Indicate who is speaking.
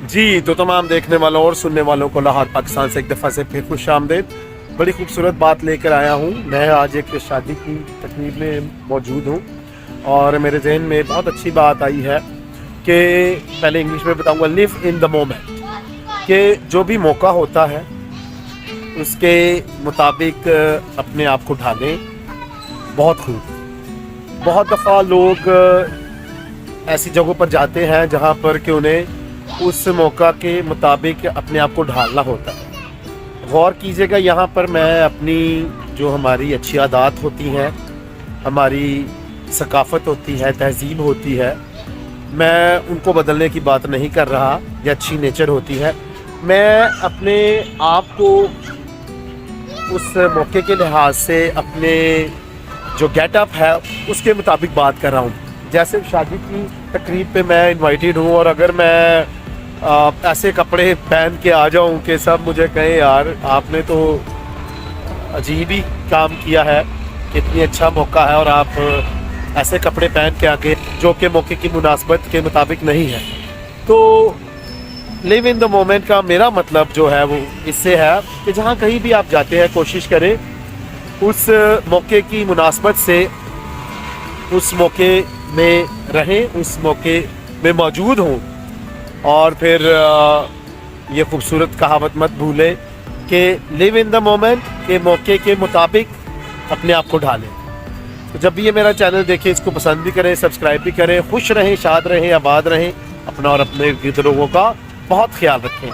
Speaker 1: जी, तो तमाम देखने वालों और सुनने वालों को लाहौर पाकिस्तान से एक दफ़ा से फिर खुश आमदीद। बड़ी खूबसूरत बात लेकर आया हूँ। मैं आज एक शादी की तकरीब में मौजूद हूँ और मेरे जहन में बहुत अच्छी बात आई है कि पहले इंग्लिश में बताऊँगा, लिव इन द मोमेंट, कि जो भी मौका होता है उसके मुताबिक अपने आप को ढालें। बहुत खूब। बहुत दफ़ा लोग ऐसी जगहों पर जाते हैं जहाँ पर कि उन्हें उस मौका के मुताबिक अपने आप को ढालना होता है। गौर कीजिएगा, यहाँ पर मैं अपनी जो हमारी अच्छी आदत होती हैं, हमारी सकाफ़त होती है, तहज़ीब होती है, मैं उनको बदलने की बात नहीं कर रहा। ये अच्छी नेचर होती है। मैं अपने आप को उस मौके के लिहाज से अपने जो गेटअप है उसके मुताबिक बात कर रहा हूँ। जैसे शादी की तकरीब पे मैं इनवाइटेड हूँ और अगर मैं ऐसे कपड़े पहन के आ जाऊं कि सब मुझे कहें यार आपने तो अजीब ही काम किया है, कितनी अच्छा मौका है और आप ऐसे कपड़े पहन के आके जो कि मौके की मुनासबत के मुताबिक नहीं है। तो लिव इन द मोमेंट का मेरा मतलब जो है वो इससे है कि जहाँ कहीं भी आप जाते हैं कोशिश करें उस मौके की मुनासबत से उस मौके में रहें, उस मौके में मौजूद हों। और फिर ये खूबसूरत कहावत मत भूलें कि लिव इन द मोमेंट, के मौके के मुताबिक अपने आप को ढालें। तो जब भी ये मेरा चैनल देखें, इसको पसंद भी करें, सब्सक्राइब भी करें। खुश रहें, शाद रहें, आबाद रहें। अपना और अपने गिरद लोगों का बहुत ख्याल रखें।